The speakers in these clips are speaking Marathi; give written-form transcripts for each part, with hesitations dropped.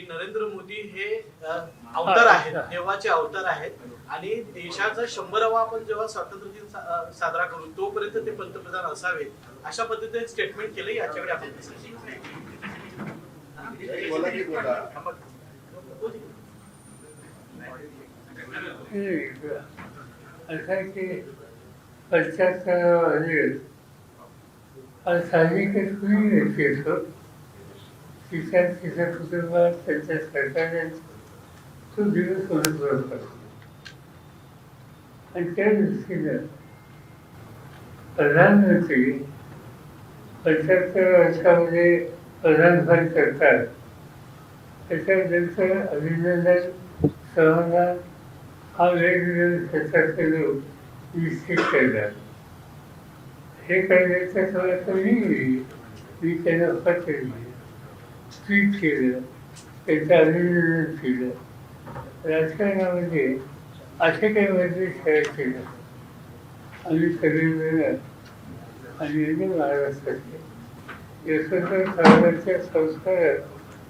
की नरेंद्र मोदी हे अवतार आहेत, देवाचे अवतार आहेत आणि देशाचा 100वा आपण जेव्हा स्वातंत्र्य दिन साजरा करू तोपर्यंत ते पंतप्रधान असावेत अशा पद्धतीने स्टेटमेंट केलं. याच्याकडे आपण असं आहे की 75 साहजिकच कुणी येतो तिच्या कुटुंबात त्यांच्या सरकारने तो दिवस महत्त्वाचा करतो आणि त्या दृष्टीनं प्रधानमंत्री 75 वर्षामध्ये प्रधानपद करतात त्याच्याबद्दलचं अभिनंदन समाधान हा वेगवेगळ्या क्षेत्रातले लोक निश्चित करतात. हे करण्याच्या थोडंसं मी त्यांना पत्र लिहिलं, ट्वीट केलं, त्याचं अभिनंदन केलं. राजकारणामध्ये असे काही बदल करायचे नाही. आम्ही सगळेजण आणि महाराष्ट्रातले यशवंत साहेबांच्या संस्कारात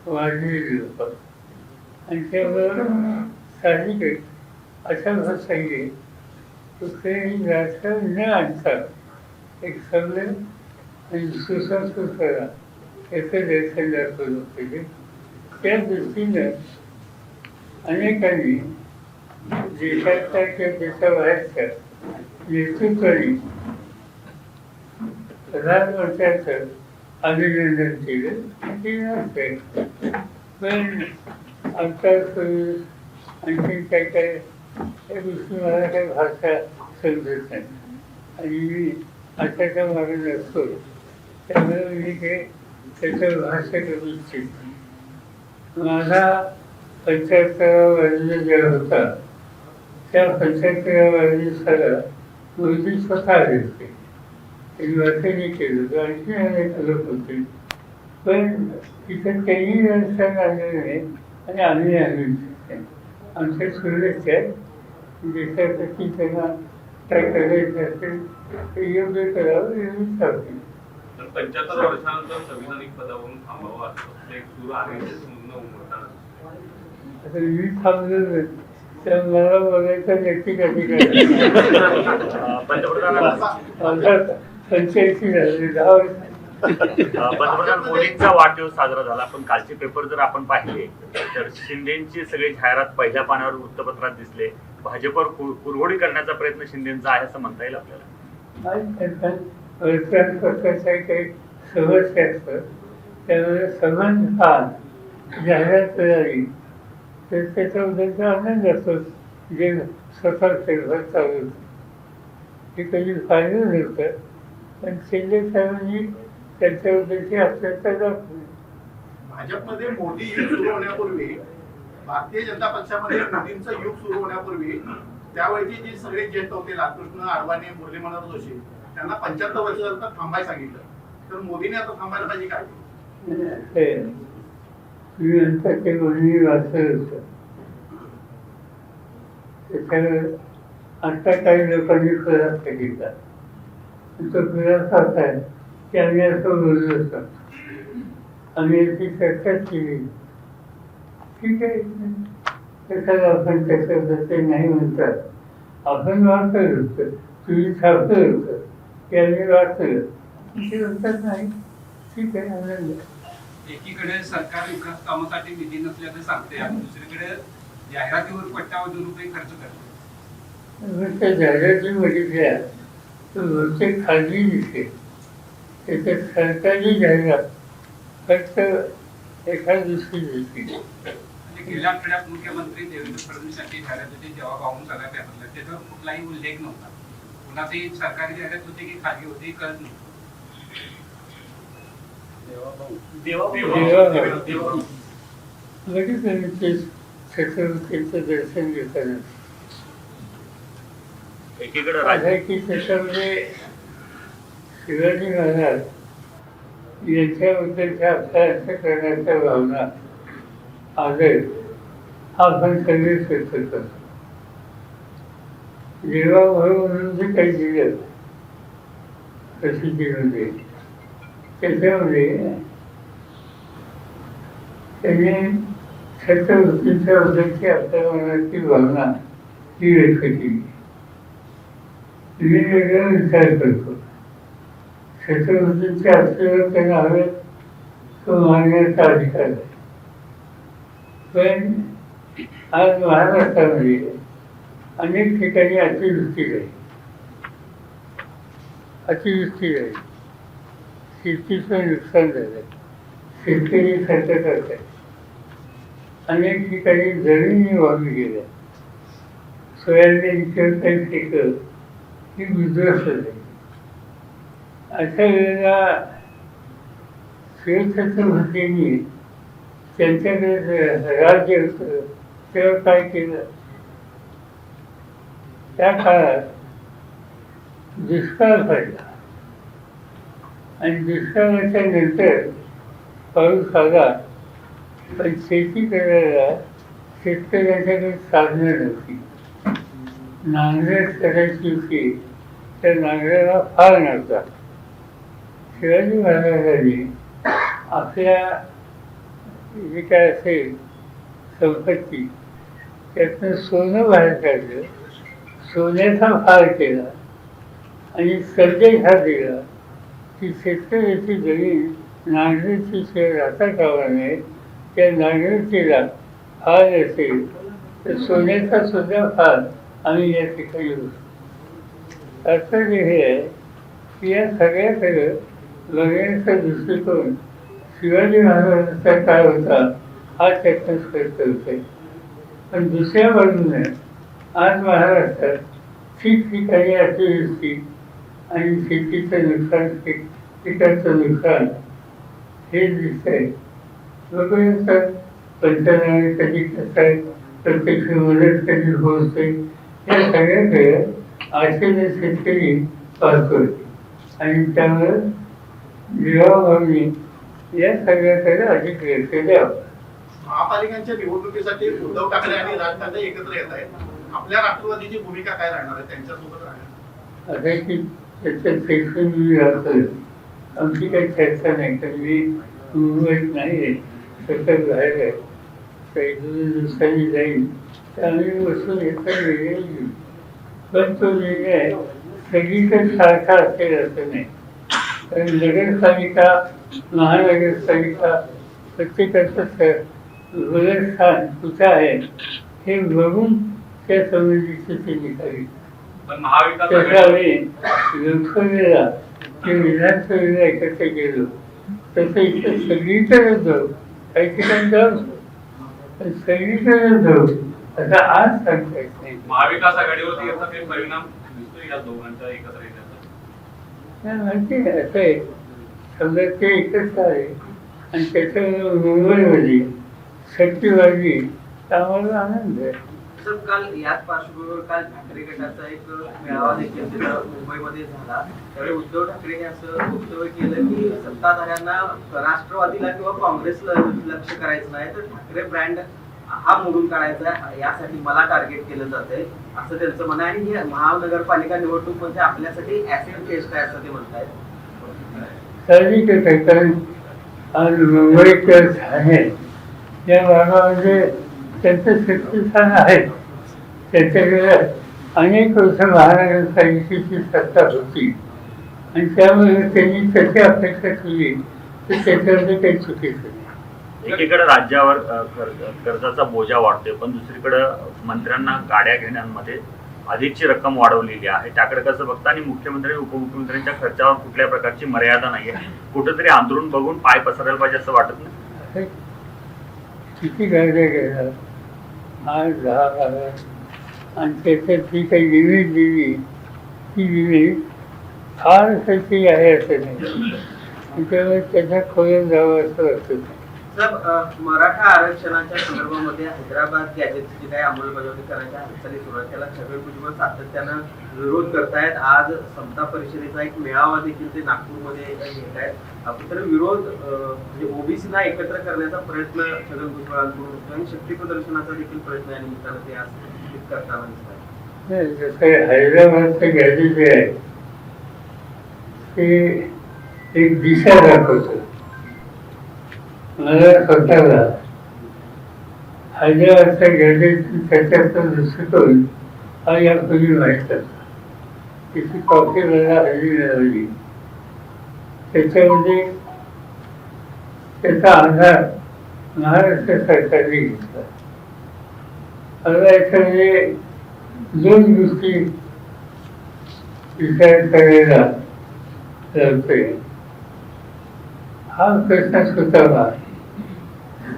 वाढलेली लोक आणि त्यामुळं साहजिकच अशा भाषांनी कुठलेही राजकारण न आणता एक सभ्य आणि सुसंस्कृतपणा याचं दर्शन दाखवलं पाहिजे. त्या दृष्टीनं अनेकांनी देशाच्या किंवा देशाबाहेरच्या नेतृत्वाने प्रधानमंत्र्यांचं अभिनंदन केलं ते नसते. पण अंतरसुरू आणखी काय काय या गोष्टी मला काही भाषा समजत नाही आणि मी अशाच्या मागे नसतो. त्यामुळे मी काही त्याचं भाष्य करू इच्छित. माझा 75वा वाढदिवस होता त्या 75व्या वाढदिवसाला मोदी स्वतः आले होते. त्यांनी वाचनही केलं होतं, आणखी अनेक लोक होते. पण तिथं त्यांनी व्यवस्था आणलेलं नाही आणि आम्ही आलो नाही. आमच्या शुभेच्छा देशासाठी त्यांना काय करायचं असेल ते योग्य करावं एवढी सांगते. 75 वर्षानंतर संविधानिक पदावरून थांबावं असं एक सुरू आहे. आता मी थांबलो तर मला बोलायचं नक्की कधी काय 85 झाले 10 वर्ष. पंतप्रधान मोदींचा वाढदिवस साजरा झाला. पण कालचे पेपर जर आपण पाहिले तर शिंदेची सगळी जाहिरात पहिल्या पानावर वृत्तपत्रात दिसले. भाजपवर कुरघोडी करण्याचा प्रयत्न शिंदेचा आहे असं म्हणता येईल आपल्याला. वर्तमानपत्राच्या काही समस्या असतात त्यामुळे समान काळ जाहिरात मिळाली तर त्याच्याबद्दलचा आनंद असतो. जे स्वतः फेरफार चालू होतं हे कधी पाहिलं नव्हतं. पण शिंदे साहेबांनी त्यांच्याबद्दलची आत्महत्या दाखवली. भाजपमध्ये मोदी युग सुरू होण्यापूर्वी भारतीय जनता पक्षामध्ये मोदींचं युग सुरू होण्यापूर्वी त्यावेळी जे सगळे ज्येष्ठ होते लालकृष्ण अडवाणी, मुरली मनोहर जोशी त्यांना 75 वर्ष झालं तर थांबायला सांगितलं. तर मोदीने आता थांबायला पाहिजे काय? मी नंतर ते मोदी वाचलं होतं. त्याच्यावर आता काही लोकांनी प्रयास केला. तो प्रयास असा आहे की आम्ही असं बोललो होतो, आम्ही याची चर्चा केली. ठीक आहे, त्याच्यात आपण त्याच्याबद्दल नाही म्हणतात. आपण वाचलं होतं, तुम्ही छापलं होतं की आम्ही वाचलं ते म्हणतात नाही. ठीक आहे, आनंद. एकीकडे सरकार विकास कामासाठी निधी नसल्याचं सांगते आणि दुसरीकडे जाहिरातीवर कोट्यावधी रुपये खर्च करते. त्या जाहिराती बघितल्या तर बहुतेक खाजगी दिसते. त्याच्यात सरकारी जाहिरात फक्त एका दिवशी दिसते. म्हणजे गेल्या आठवड्यात मुख्यमंत्री देवेंद्र फडणवीस यांची जाहिरात होती जेव्हा पाहून सगळ्या पेपरला त्याच्यावर कुठलाही उल्लेख नव्हता. पुन्हा ती सरकारी जाहिरात होती की खाजगी होती कळत नव्हतं. लगेच ते छत्रपतींचं दर्शन घेताना एकीकडे की त्याच्यामध्ये शिवाजी महाराज यांच्याबद्दलच्या अभ्यास करण्याच्या भावना आदर हा आपण सगळे व्यक्त करतो. जेव्हा म्हणून जे काही दिलं प्रसिद्धीमध्ये त्याच्यामध्ये त्याने छत्रवृत्तींच्या बद्दलची आपल्या मनाची भावना ही व्यक्त केली. मी वेगळा विचार करतो. छत्रवृत्तींचे असलेलं त्यांना हवे तो मागण्याचा अधिकार आहे. पण आज महाराष्ट्रामध्ये अनेक ठिकाणी अतिवृष्टी झाली. अतिवृष्टी झाली, शेतीचं नुकसान झालं, शेतकरी संकटात आहेत. अनेक ठिकाणी जमिनी वाहून गेल्या, सोयाबीनची काही पिकं ही उद्ध्वस्त झाली. अशा वेळेला शिवछत्रपतींनी त्यांच्याकडे राज्य होतं तेव्हा काय केलं? त्या काळात दुष्काळ पडला आणि दुष्काळाच्या नंतर पाऊस आला, पण शेती करायला शेतकऱ्याच्याकडे साधनं नव्हती. नांगरट करायची होती, त्या नांगराला फार नव्हता. शिवाजी महाराजांनी आपल्या जे काय असेल संपत्ती त्यातनं सोनं बाहेर काढलं, सोन्याचा फार केला आणि संदेश हा दिला की शेतकऱ्याची जमीन नांगरटीची शिवाय राहता कामा नये. त्या नांगरटीला फार असेल तर सोन्याचा सुद्धा फार आम्ही या ठिकाणी होतो. तात्पर्य हे आहे की या सगळ्याकडे बघण्याचा दृष्टिकोन शिवाजी महाराजांचा काय होता हा त्यातनं स्पष्ट होतोय. पण दुसऱ्या बाजूने आज महाराष्ट्रात ठिकठिकाणी अतिवृष्टी आणि शेतीचं नुकसान, पिकाचं नुकसान हे दिसतंय. लोक म्हणतात पंचनामे कधी करताय, प्रत्यक्ष मदत कधी पोहोचते, या सगळ्याकडे आशेने शेतकरी पाहतोय आणि त्यामुळे जीवाभावी या सगळ्याकडे अधिक लक्ष द्यावं. महापालिकांच्या निवडणुकीसाठी उद्धव ठाकरे आणि राज ठाकरे एकत्र येत आहेत. आपल्या राष्ट्रवादीची भूमिका काय राहणार आहे त्यांच्यासोबत राहणार? असं की त्याच्यात सेक्शन मी राहतोय, आमची काही चर्चा नाही. कारण मी मुंबईत नाही आहे, सतत बाहेर आहे. काही 2 दिवसांनी जाईल तर आम्ही बसून येता वेगळे घेऊ. पण तो निर्णय सगळीकडे सारखा असेल असं नाही. कारण नगरपालिका, महानगरपालिका प्रत्येकाचं स्थान कुठं आहे हे बघून त्या संबंधीची ती निघावी. पण महाविकास त्याच्यावेळी लोकसभेला ते विधानसभेला एकत्र गेलो तसं इथं सगळीकडे जाऊ, काही ठिकाणी जाऊ, पण सगळीकडे जाऊ असं आज सांगता येत नाही. महाविकास आघाडीवरती याचा काही परिणाम दिसतोय या दोघांच्या एकत्र येण्याचा? माहिती आहे असं आहे. समजा ते एकच आहे आणि त्याच्यामुळे मुंबईमध्ये शक्तीवादी तर आम्हाला आनंद आहे. सर, काल याच पार्श्वभूमीवर काल ठाकरे गटाचा एक मेळावा देखील तिथं मुंबईमध्ये झाला. त्यावेळी उद्धव ठाकरेंनी असं वक्तव्य केलं की सत्ताधाऱ्यांना राष्ट्रवादीला किंवा काँग्रेसला लक्ष करायचं नाही, तर ठाकरे ब्रँड हा मोडून काढायचा आहे, यासाठी मला टार्गेट केलं जातंय असं त्यांचं म्हणणं आहे. आणि ही महानगरपालिका निवडणूक म्हणजे आपल्यासाठी ऍसिड टेस्ट आहे असं ते म्हणतायत. साहजिकच आहे, कारण आज मुंबईच्या ठाणे या भागामध्ये त्यांचं शक्तिस्थान आहे. त्याच्याकडे अनेक वर्ष महानगरपालिकेची सत्ता होती आणि त्यामुळे त्यांनी त्याची अपेक्षा केली तर त्याच्यामध्ये काही चुकीचं नाही. एकीकडे राज्यावर कर्जाचा बोजा वाढतोय, पण दुसरीकडे मंत्र्यांना गाड्या घेण्यामध्ये अधिकची रक्कम वाढवलेली आहे. त्याकडे कसं बघता आणि मुख्यमंत्री उपमुख्यमंत्र्यांच्या खर्चावर कुठल्या प्रकारची मर्यादा नाहीये, कुठेतरी आंदोलन बघून पाय पसरायला पाहिजे असं वाटत नाही? किती गाड्या घेणार 8-10 आणि त्याच्यात जी काही लिमिट दिली ती लिमिट फार काही आहे असं नाही. त्यामुळे त्याच्या खोल्यात जावं असं वाटत नाही. सर, मराठा आरक्षणाच्या संदर्भामध्ये हैदराबाद गॅजेटची जी काही अंमलबजावणी करण्याच्या हालचाली सुरू आहेत त्याला छगन भुजबळ सातत्यानं विरोध करतायत. आज समता परिषदेचा एक मेळावा देखील ते नागपूरमध्ये घेत आहेत. तर विरोध म्हणजे ओबीसीना एकत्र करण्याचा प्रयत्न छगन भुजबळांकडून होतो आणि शक्ती प्रदर्शनाचा देखील प्रयत्न या निमित्तानं ते आज करताना दिसतात. नाही, जसं हैदराबादचं गॅजेट जे आहे ते एक दिशा दाखवतं. मला स्वतःला हैदराबादच्या गॅजेटची त्याच्याचा दृष्टिकोन हा यापूर्वी माहीत होता. तिची कॉफी मला हल्ली मिळाली. त्याच्यामध्ये त्याचा आधार महाराष्ट्र सरकारने घेतला. मला याच्यामध्ये दोन गोष्टी विचार करायला लागतोय. हा प्रश्न सुटावा,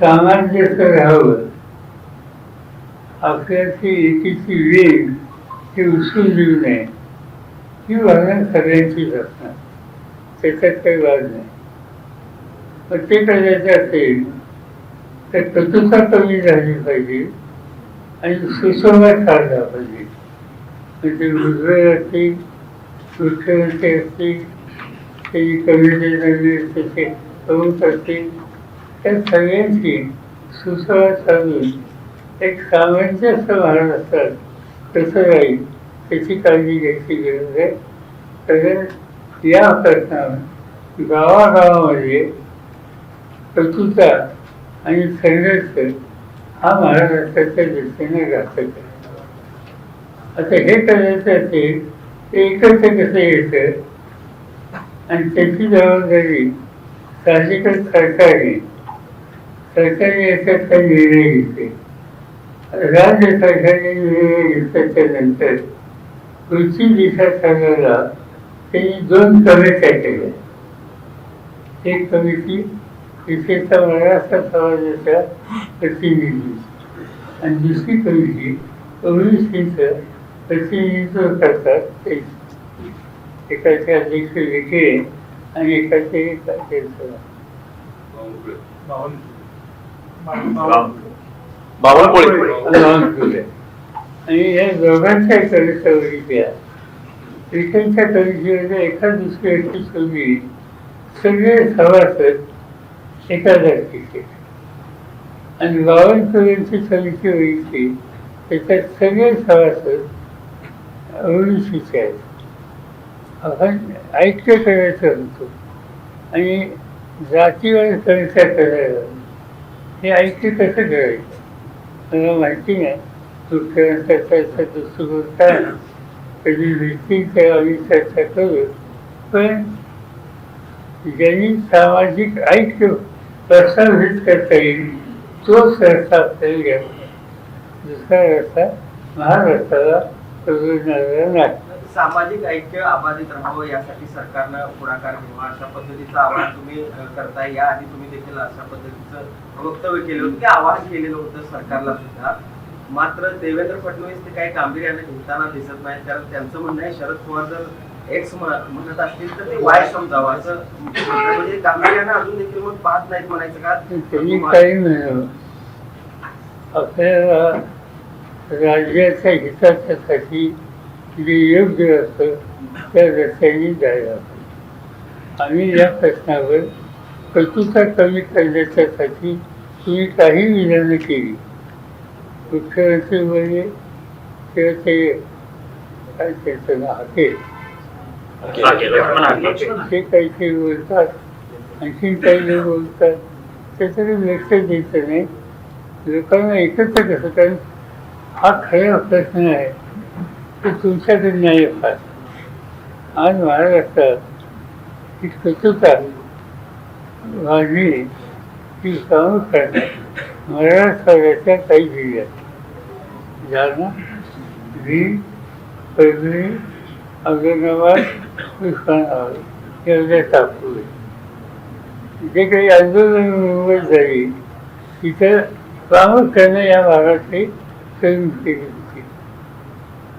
सामंजस्य राहावं, आपल्याची एकीची वेग ही उचलून देऊ नये, ही भावना सगळ्यांचीच असणार, त्याच्यात काही वाद नाही. पण ते करायचं असेल तर कटुता कमी झाली पाहिजे आणि सुसंवाद साधला पाहिजे. म्हणजे उजवे असतील, मुख्यमंत्री असतील, त्यांनी कमिटी प्रमुख असतील, त्या सगळ्यांची सुसंवाद साधून एक सामंजस्य महाराष्ट्रात कसं राहील त्याची काळजी घ्यायची गरज आहे. कारण या प्रश्नावर गावागावामध्ये कटुता आणि संघर्ष हा महाराष्ट्राच्या दृष्टीने घातक आहे. आता हे करायचं असेल ते एकत्र कसं यायचं आणि त्याची जबाबदारी साहजिकच सरकारने याच्यात काही निर्णय घेतले. राज्य सरकारने निर्णय घेतल्याच्या नंतर पुढची दिशा ठरवायला त्यांनी दोन कमिट्या केल्या. एक कमिटी विशेषतः मराठा समाजाच्या प्रतिनिधी आणि दुसरी कमिटी ओबीसीचं प्रतिनिधित्व करतात ते. एकाचे अध्यक्ष विखे आणि एकाचे बावनकुळे. आणि या दोघांच्या कवितेच्या विखेंच्या कवितेमध्ये एका दुसरी व्यक्ती सोडली सगळे सभासद एका जातीचे आणि बावनकुळेंची कविते बघितली त्याच्यात सगळे सभासद ओबीसीचे आहेत. आपण ऐक्य करायचं होतं आणि जातीवर कविता करायला हे ऐक्य कसं करायचं मला माहिती नाही. मुख्यमंत्र्याचा दृष्टिकोन काय कधी भेटतील आम्ही चर्चा करू. पण ज्यांनी सामाजिक ऐक्य प्रस्थापित करता येईल तोच रस्ता आपल्याला घ्यावा. दुसरा रस्ता महाराष्ट्राला प्रयोजनाला नाही. सामाजिक ऐक्य अबाधित राहावं यासाठी सरकारनं पुढाकार घ्यावा अशा पद्धतीचं आवाहन तुम्ही करताय. याआधी तुम्ही देखील अशा पद्धतीचं वक्तव्य केलं होतं की आवाहन केलेलं होतं सरकारला सुद्धा. मात्र देवेंद्र फडणवीस ते काही गांभीर्याने घेताना दिसत नाहीत. कारण त्यांचं म्हणणं आहे शरद पवार जर एक्स म्हणत असतील तर ते वाय समजावं असं. म्हणजे गांभीर्याने अजून देखील मग पाहत नाहीत म्हणायचं का? त्यांनी काही म्हणावं आपल्याला राज्याच्या हितासाठी जे योग्य असतं त्या रस्त्याने जायला. आम्ही या प्रश्नावर कटुता कमी करण्याच्यासाठी तुम्ही काही विधानं केली. मुख्यमंत्री म्हणजे किंवा ते काय त्याचं नाव ते काहीतरी बोलतात, आणखीन काही लोक बोलतात, त्याच्याकडे लक्ष द्यायचं नाही. लोकांना एकत्र कसं, कारण हा खरा प्रश्न आहे तो तुमच्याकडे नाही. फार आज महाराष्ट्रात ही कटुता वाढली ही प्रामुख्याने मराठवाड्याच्या काही जिल्ह्यात जालना, बीड, परभणी, औरंगाबाद, उस्मानाबाद एवढ्या टाकू जे काही आंदोलन मुंबईत झाली तिथं प्रामुख्याने या भागातली तरुण केली होती.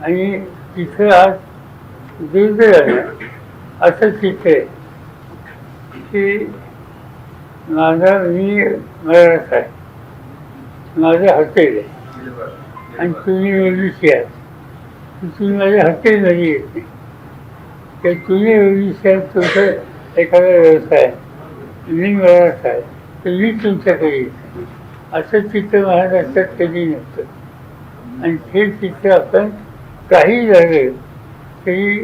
आणि तिथं आज दुर्दैवानं असं चित्र आहे की मी मराठा आहे, माझं हॉटेल आहे आणि तुम्ही ओबीसी आहात, तुम्ही माझ्या हॉटेलमध्ये येत नाही. तर तुम्ही ओबीसी आहात, तुमचा एखादा व्यवसाय मी मराठा आहे तर मी तुमच्याकडे येत नाही. असं चित्र महाराष्ट्रात कधी नसतं. आणि हे चित्र आपण काही झालं तरी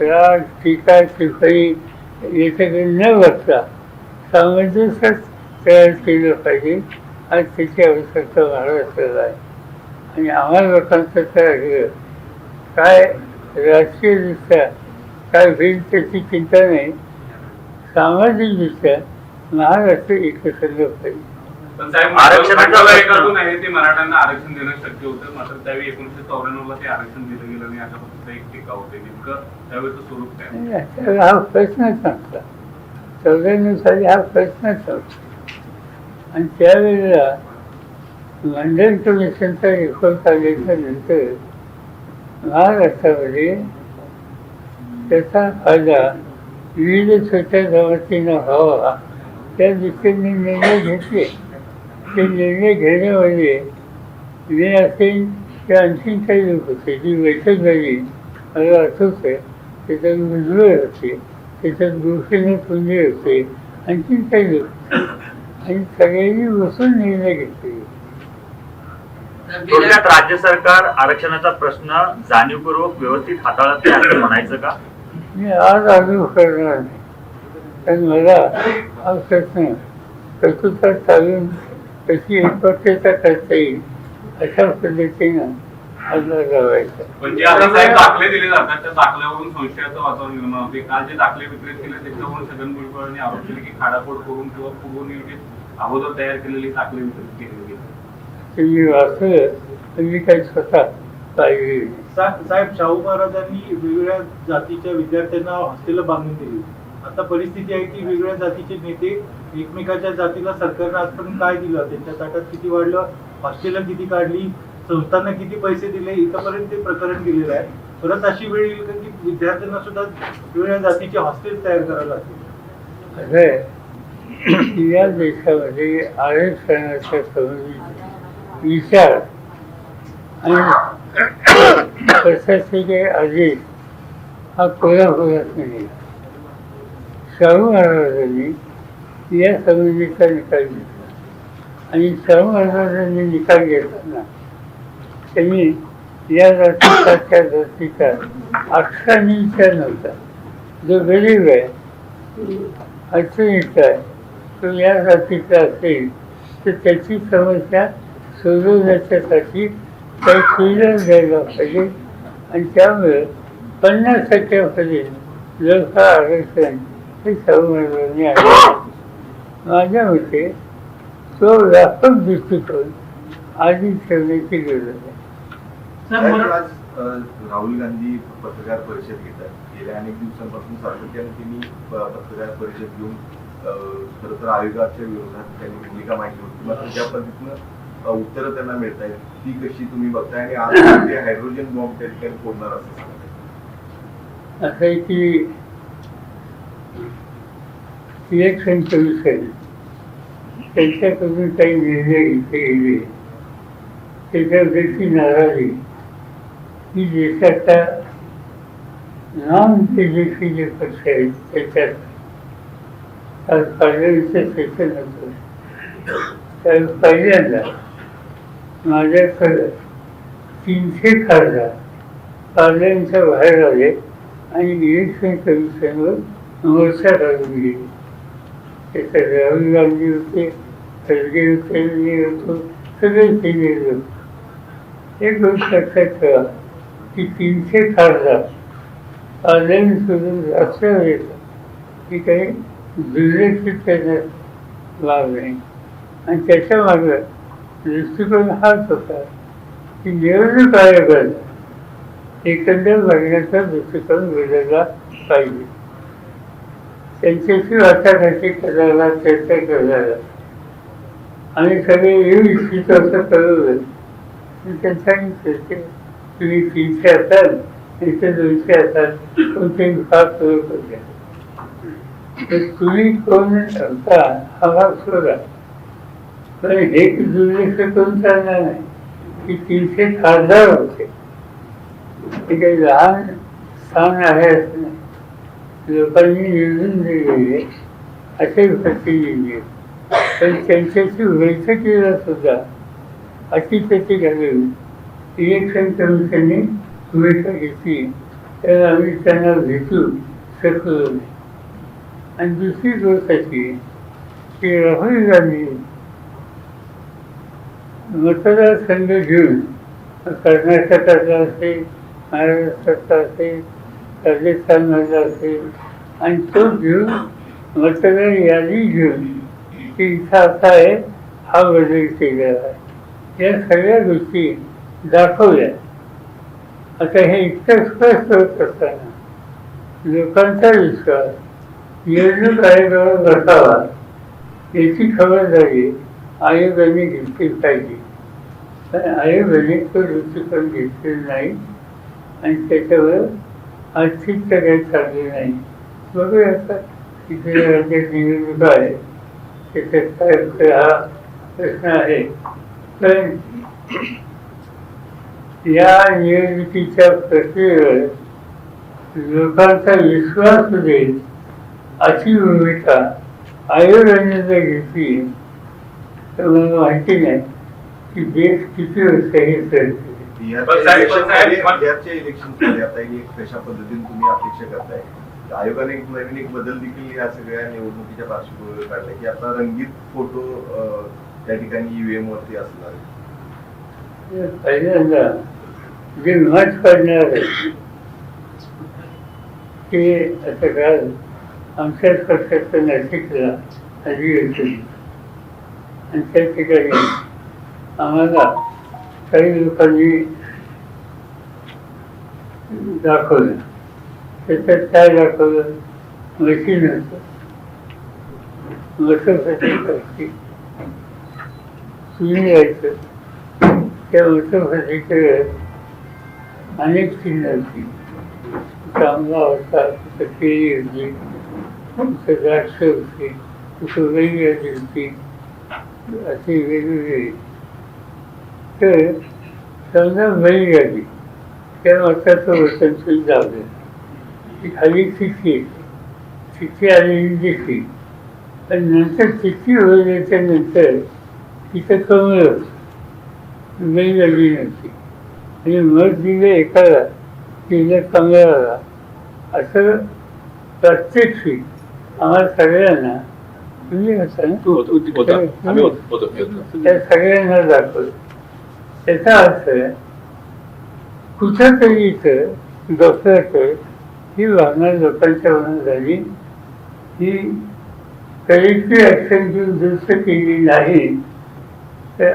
राग, टीका, टिप्पणी याच्याकडे न बघता सामंजस्य तयार केलं पाहिजे आज त्याची आवश्यकता महाराष्ट्राला आहे. आणि आम्हाला लोकांचं तर काय राजकीयदृष्ट्या काय होईल त्याची चिंता नाही. सामाजिकदृष्ट्या महाराष्ट्र एकसंध पाहिजे. पण साहेब आरक्षणाचा एक अजून आहे ते मराठ्यांना आरक्षण देणं शक्य होतं, मात्र त्यावेळी 1994 ला ते आरक्षण दिलं गेलं नाही अशा पद्धतीचा एक टीका होते. नेमकं त्यावेळेचं स्वरूप काय? याच्यावर हा प्रश्नच नव्हता. 94 साली हा प्रश्नच नव्हता. आणि त्यावेळेला मंडल कमिशनचा रिपोर्ट आल्याच्या नंतर महाराष्ट्रामध्ये त्याचा फायदा विविध छोट्या जमातींना व्हावा त्या दृष्टीने निर्णय घेतले. ते निर्णय घेण्यामध्ये मी असेल किंवा आणखीन काही लोक होते जी बैठक झाली मला आठवतं. त्याच्यात भुजबळ होते, त्याच्यात गोपीनाथ पुंजे होते, आणखीन काही लोक होते. आणि सगळ्यांनी बसून निर्णय घेतले. थोडक्यात राज्य सरकार आरक्षणाचा प्रश्न जाणीवपूर्वक व्यवस्थित हाताळत नाही असं म्हणायचं का? मी आज आग्रह करणार नाही. कारण मला हा प्रश्न प्रकृतात चालून कशी एकत्रितता करता येईल अशा पद्धतीनं आग्रह लावायचा. पण जे आता साहेब दाखले दिले जातात त्या दाखल्यावरून संशयाचं वातावरण निर्माण होते. काल जे दाखले विक्रेत केले त्याच्यावरून छगन भुजबळांनी आरोप केले की खाडाखोड करून किंवा पूर्वनियोजित अगोदर तयार केलेली दाखले विक्रेत केले गेले. ते मी वाचलं तर मी काही स्वतः पाहिजे. साहेब, शाहू महाराजांनी वेगवेगळ्या जातीच्या विद्यार्थ्यांना हॉस्टेल बांधून दिली. आता परिस्थिती आहे की वेगवेगळ्या जातीचे नेते एकमेकाच्या जातीला सरकारनं आजपर्यंत काय दिलं, त्यांच्या ताटात किती वाढलं, हॉस्टेल किती काढली, संस्थांना किती पैसे दिले, इथपर्यंत ते प्रकरण दिलेलं आहे. परत अशी वेळ येईल का की विद्यार्थ्यांना सुद्धा वेगवेगळ्या जातीचे हॉस्टेल तयार करावं लागतील? असं आहे या देशामध्ये आरक्षणाच्या संबंधित विचार आणि प्रशासकीय आदेश हा कोल्हापुरात नाही. शाहू महाराजांनी या संबंधीचा निकाल घेतला आणि शाहू महाराजांनी निकाल घेताना त्यांनी या जातीचा त्या जातीचा अक्षरांनी विचार नव्हता. जो गरीब आहे, अडचणीचा आहे, तो या जातीचा असेल तर त्याची समस्या सोडवण्याच्यासाठी काही सुविधा द्यायला पाहिजे. आणि त्यामुळे 50% लोक आरक्षण हे शाहू महाराजांनी आणलं. माझ्या मते तो व्यापक दृष्टिकोन आधी ठेवण्याची गरज आहे. राहुल गांधी पत्रकार परिषद घेतात. गेल्या अनेक दिवसांपासून सातत्याने त्यांनी पत्रकार परिषद घेऊन खरं तर आयोगाच्या विरोधात त्यांनी भूमिका मांडली होती. मात्र ज्या पद्धतीनं उत्तरं त्यांना मिळत आहेत ती कशी तुम्ही बघताय? आणि आज ते हायड्रोजन बॉम्ब त्या ठिकाणी फोडणार असं सांगतात. असं आहे की इलेक्शन कमिशन त्यांच्याकडून काही निर्णय घेतले गेले त्याच्यावरची नाराजी ही देशाचा नॉन बीजेपी जे पक्ष आहेत त्याच्यात काल पार्लमेंटचं सेशन होतं. तर पहिल्यांदा माझ्याकडं 300 खासदार पार्लमेंटच्या बाहेर आले आणि इलेक्शन कमिशनवर मोर्चा काढून गेले. त्याच्यात राहुल गांधी होते, खरगे होते, मी होतो, सगळे केले लोक. एक गोष्ट लक्षात ठेवा की 300 खासदार पार्लमेंट सोडून रस्त्यावर येतात ही काही दुर्लक्षित करण्यात भाग नाही. आणि त्याच्या मागं दृष्टिकोन हाच होता की निवडणूक आयोगाला एकंदर बघण्याचा दृष्टिकोन बदलला पाहिजे. त्यांच्याशी वाटाघाटी करायला, चर्चा करायला आणि सगळे येऊ इच्छित असं कळवलं. त्यांच्यानी तुम्ही 300 असाल, इथे 200 असाल, कोणते भाग सुरू करूया. तर तुम्ही कोण होता हा भाग सोडा. पण हे दुर्लक्ष करून चालणार नाही की 300 खासदार होते. हे काही लहान स्थान आहे असं नाही. लोकांनी निवडून दिलेले असे प्रतिनिधी पण त्यांच्याशी बैठकीला सुद्धा अतिशती घालून इलेक्शन कमिशनने भूमिका घेतली. तर आम्ही त्यांना भेटू शकलो नाही. आणि दुसरी गोष्ट अशी की राहुल गांधी मतदारसंघ घेऊन कर्नाटकातला असेल, महाराष्ट्रातला असेल, राजस्थानमधला असेल आणि तो घेऊन मतदार यादी घेऊन की इथं असा आहे, हा बदल केलेला आहे, या सगळ्या गोष्टी दाखवल्या. आता हे इतकं स्पष्ट होत असताना लोकांचा विश्वास निवडणूक आयोगावर बसावा याची खबरदारी आयोगाने घेतली पाहिजे. पण आयोगाने तो दृष्टिकोन घेतलेला नाही आणि त्याच्यावर आर्थिक तर काही चालले नाही. बघूया आता तिथे राज्यात निवडणूक आहे, त्याच्यात काय हा प्रश्न आहे. पण या निवडणुकीच्या प्रक्रियेवर लोकांचा विश्वास होईल अशी भूमिका आयोगाने जर घेतली तर मला माहिती नाही की देश किती वर्ष हे करते. बिहारच्या इलेक्शनमध्ये आता एक कशा पद्धतीने तुम्ही अपेक्षा करताय? आयोगाने एक नवीन एक बदल देखील या सगळ्या निवडणुकीच्या पार्श्वभूमीवर काढलाय की आता रंगीत फोटो त्या ठिकाणी ईव्हीएम वरती असणार आहे. पहिल्यांदा जे मत पडणार आहे ते आता काल आमच्याच पक्षाचं नाशिकला अधिवेशन आणि त्या ठिकाणी आम्हाला काही लोकांनी दाखवलं. त्याच्यात काय दाखवलं? मशीन होतं, मतपत्रिकाची सुनी यायचं, त्या मतपत्रिकेवर अनेक चिन्ह होती. चांगला होता, तिथं केळी होती, तिथं द्राक्ष होती, तिथं वेगळी होती, अशी वेगवेगळी. तर समजा बैलगाडी त्या मताचं वचन सुद्धा लावलं ती खाली चिठ्ठी आलेली दिसली. पण नंतर चिठ्ठी होण्याच्या नंतर तिथं कमळ होतं, बैलगाडी नव्हती. आणि मत दिलं एकाला, दिलं कमळाला. असं प्रत्यक्षी आम्हाला सगळ्यांना तुम्ही होता ना, त्या सगळ्यांना दाखवलं. त्याचा अर्थ कुठंतरी इथं डॉक्टरकडे ही भावना लोकांच्या मनात झाली, ही कलेक्टिव्ह ॲक्शन घेऊन दुरुस्त केली नाही तर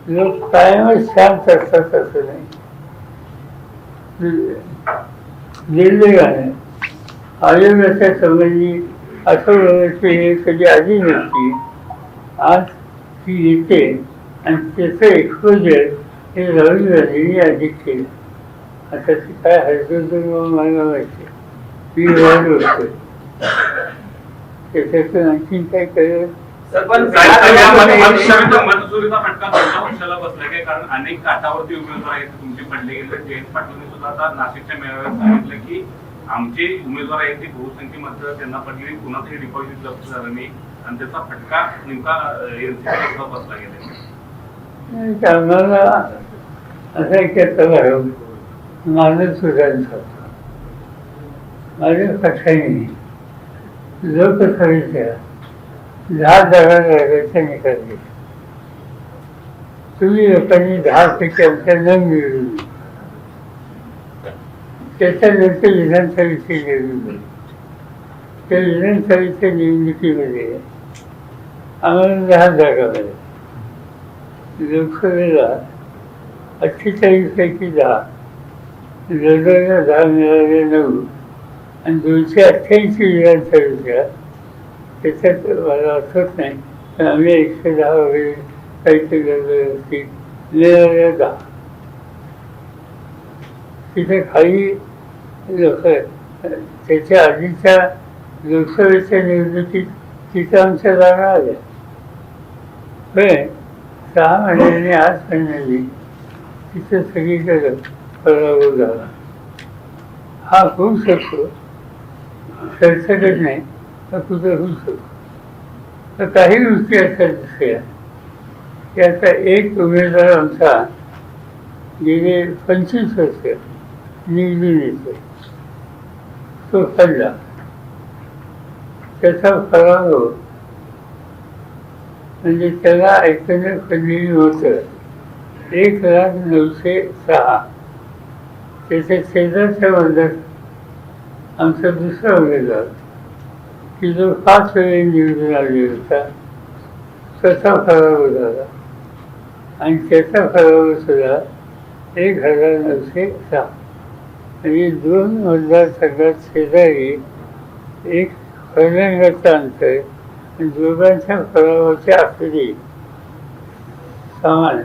लोक कायमच शांत असतात असं नाही. निर्णयाने आयोगाच्या संबंधी असं व्यवस्थे कधी आधी नसती, आज ती येते आणि त्याचं एक्सपोजर हे राहुल गांधींनी अधिक केलं. आता ते काय हरकत मला माहिती मी वाढ होतो त्याच्यातून आणखीन काय करेल. मतचोरीचा फटका तुमच्या पक्षाला बसला काय? कारण अनेक काठावरती उमेदवार आहेत तुमचे पडले गेले. जयंत पाटलांनी सुद्धा आता नाशिकच्या मेळाव्यात सांगितलं की आमचे उमेदवार आहेत ते बहुसंख्य मतं त्यांना पडलेली, कुणाचंही डिपॉझिट जप्त झालं नाही आणि त्याचा फटका नेमका बसला गेला. आम्हाला असं एक माझं सुधारणा माझ्या पक्षाने लोकसभेच्या 10 जागा लढवायचा निकाल दिला. तुम्ही लोकांनी 10 पैकी आमच्या न मिळवली. त्याच्यानंतर विधानसभेची निवडणूक. त्या विधानसभेच्या निवडणुकीमध्ये आम्हाला 10 जागा मिळाल्या. लोकसभेला 48 पैकी 10, लोकसभेला 10 मिळाले 9 आणि 288 विधानसभेच्या त्याच्यात मला आठवत नाही पण आम्ही 110 वगैरे काहीतरी गडबड असतील मिळाल्या 10. तिथे खाली लोक त्याच्या आधीच्या लोकसभेच्या निवडणुकीत तिथं आमच्या जागा आल्या. पण 6 महिन्यांनी 8 महिन्यांनी तिथं सगळीकडे पराभव झाला. हा होऊ शकतो, सरसकट नाही तर कुठं होऊ शकतो. तर काही गोष्टी अशा दिसल्या की आता एक उमेदवार आमचा गेले 25 वर्ष निवडून येतो, तो पडला. त्याचा पराभव म्हणजे त्याला ऐकणं कधी होतं 1,09,06. त्याच्या शेजारच्या वर्गात आमचा दुसरा उमेदवार की जो 5 वेळी निवडून आलेला होता, स्वतः पराभव झाला आणि त्याचा पराभव सुद्धा 1,906. म्हणजे 2 मतदारसंघात शेजारी एक पहिल्यांदाचं अंतर आणि दोघांच्या पराभवाच्या आखरी समान.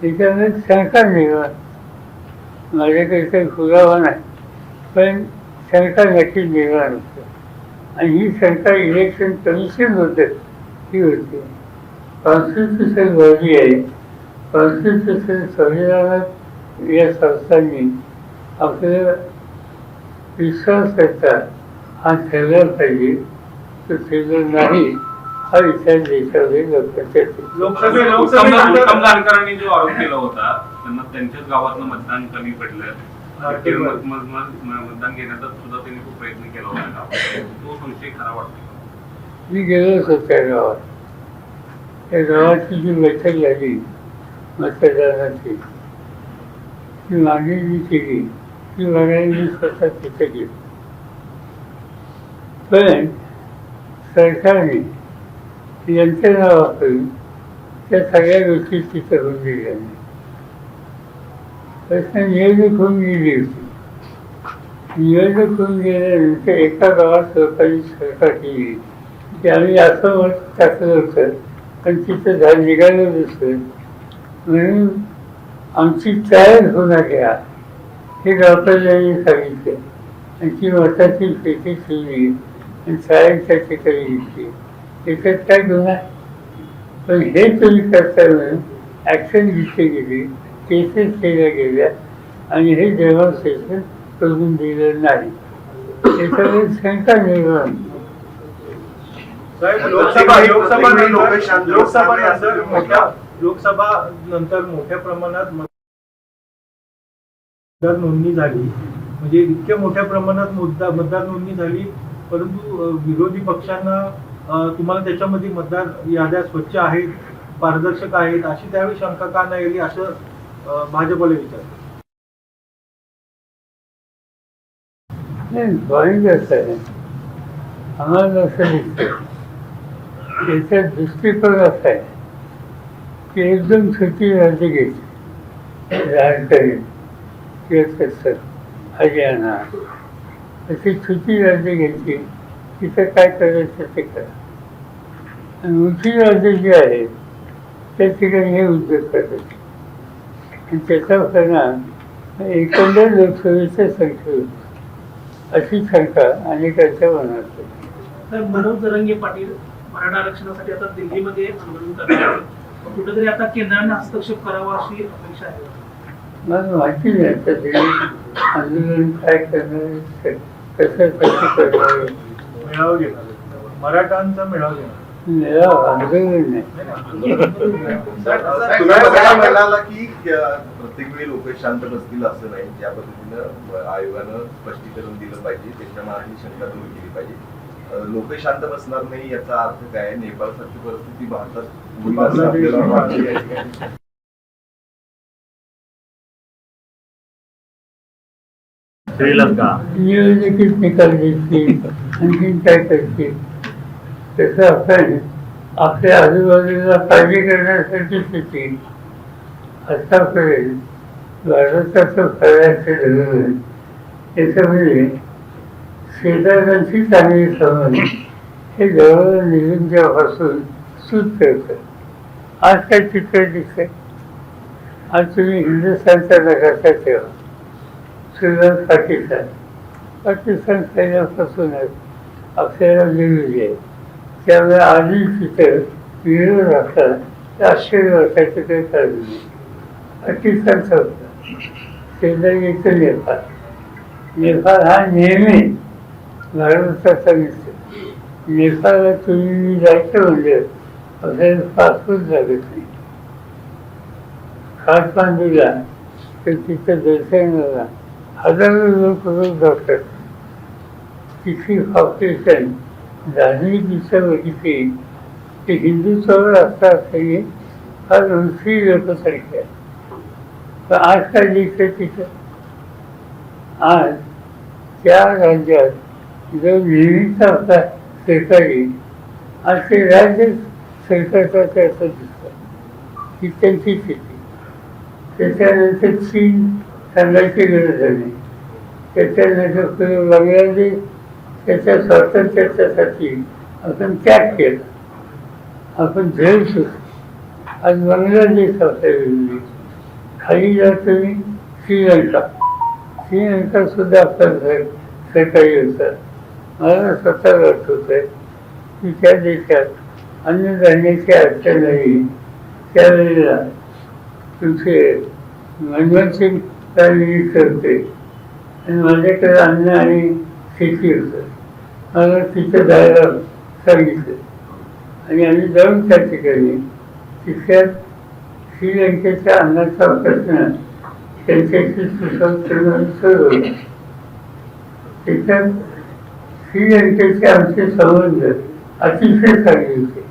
त्याच्यामध्ये शंका निर्माण, माझ्याकडे काही पुरावा नाही, पण शंका नक्की निर्माण होते. आणि ही शंका इलेक्शन कमिशन होतं ही होती. कॉन्स्टिट्युशन बॉडी आहे, कॉन्स्टिट्युशन संविधानात या संस्थांनी आपल्याला विश्वास करता हा ठेवला पाहिजे, तो ठेवला नाही हा विचार देशामध्ये लोकांच्या उत्तम जानकरांनी जो आरोप केला होता, त्यांना त्यांच्याच गावातलं मतदान कमी पडलं, मतदान घेण्याचा सुद्धा त्यांनी खूप प्रयत्न केला होता, तो संशय खरा वाटतो. मी गेलोच होतो त्या गावात. त्या गावाची जी बैठक झाली मतदानाची, ती मागणी मी केली, ती मागणी मी स्वतः तिथे केली. पण सरकारने यंत्रणा वापरून त्या सगळ्या गोष्टी तिथं होऊन गेल्या नाही. प्रश्न निवडणूक होऊन गेली होती. निवडणूक होऊन गेल्यानंतर एका गावात लोकांनी सरकार केली की आम्ही असं मत टाकलं होतं, पण तिथं निघालं दुसरं, म्हणून आमची ट्रायल होणार घ्या हे गावकऱ्यांनी सांगितलं. आणि ती मताची पेटी ठेवली आणि ट्रायलच्या ठिकाणी घेतली. त्याच्यात काय गुन्हा? पण हे तुम्ही करता म्हणून ॲक्शन घेतली गेली, केसेस केल्या गेल्या आणि हे डेमॉन्स्ट्रेशन करून दिलं नाही. त्याच्यामुळे शंका निर्माण. लोकसभा नंतर मोठ्या प्रमाणात मतदार नोंदणी झाली, म्हणजे इतक्या मोठ्या प्रमाणात मतदार नोंदणी झाली, परंतु विरोधी पक्षांना तुम्हाला त्याच्यामध्ये मतदार याद्या स्वच्छ आहेत, पारदर्शक आहेत अशी त्यावेळी शंका का नाही आली असं भाजपला विचारलं. नाही, पॉईंट असं आहे, आम्हाला असं दिसतं त्याचा दृष्टिकोन असा आहे की एकदम छोटी राज्य घ्यायची, लहानकरी किंवा कसं हरियाणा अशी छोटी राज्य घ्यायची, तिथं काय करायचं ते करा. आणि मोठी राज्य जी आहेत त्या ठिकाणी हे उद्योग करतात आणि त्याचा परिणाम एकंदर लोकसभेच्या संख्येवर अशी शंका अनेकांच्या मनात होती. तर मनोज जरांगे पाटील मराठा आरक्षणासाठी आता दिल्लीमध्ये आंदोलन करतात, कुठेतरी आता केंद्राने हस्तक्षेप करावा अशी अपेक्षा आहे. मला माहिती नाही आता दिल्ली आंदोलन काय करणार, कसं करणार. मेळावा घेणार, मराठांचा मेळावा घेणार. आंदोलन नाही. तुम्ही बघायला म्हणाला की प्रत्येक वेळी लोक शांत बसतील असं नाही. ज्या पद्धतीनं आयोगानं स्पष्टीकरण दिलं पाहिजे, त्याच्या मनातली शंका दूर केली पाहिजे. लोक शांत बसणार नाही याचा अर्थ काय? नेपाळसारखी परिस्थिती भारतात होईल असं आपल्याला वाटतं. श्रीलंका निवडणुकीत निकाल देतील, आणखीन काय करतील, तसं आपण आपल्या आजूबाजूला काळजी करण्यासाठी येतील. आतापर्यंत भारताचं फळाचं धोरण त्याच्यामध्ये शेजाऱ्यांची चांगली संबंध हे जवळ निघून जेव्हापासून सूट करतं. आज काय चित्र दिसतंय? आज तुम्ही हिंदुस्थानचा नकाशा ठेवा, सुरुवात पाकिस्तान पहिल्यापासूनच आपल्याला लिहिलेली आहे. त्यामुळे आधी तिथं विरोध असला तर आश्चर्य वाटायचं काही कारण नाही. पाकिस्तानचा होता, शेजारी येतं नेपाळ. नेपाळ हा नेहमी भारताचा नसतो. नेपाळला तुम्ही जायचं म्हणजे आपल्याला पासपोर्ट लागत नाही. काठमांडूला तर तिथं दर्शनाला हजारो लोक रोज जातात. तिथली पॉप्युलेशन धार्मिक दिशा बघितली की हिंदुत्वावर असता असताना फार उंची लोकसंख्या आहे. पण आज काय दिसतं तिथं? आज त्या राज्यात जो नेहमीचा होता सरकारी, आज ते राज्य सरकारचा असं दिसतं ही त्यांची स्थिती. त्याच्यानंतर चीन सांगायची गरज नाही. त्याच्यानंतर बांगलादेश त्याच्या स्वातंत्र्यासाठी आपण त्याग केला, आपण झेल सुटलो. आज बांगलादेश आपल्या खाली जा तुम्ही श्रीलंका सुद्धा आपलं सरकारी होतं. मला स्वतःला आठवत आहे की त्या देशात अन्नधान्याची अडचण नाही. त्यावेळेला तुमचे मनमोहन सिंग प्राईम मिनिस्टर होते आणि माझ्याकडे अन्न आणि शेती होतं. मला तिथं जायला सांगितलं आणि आम्ही जाऊन त्या ठिकाणी तिथल्या श्रीलंकेच्या अन्नाचा प्रश्न त्यांच्याशी सुसंस्कृत सोडवला. त्याच्यात श्रीलंकेचे आमचे संबंध अतिशय चांगले होते.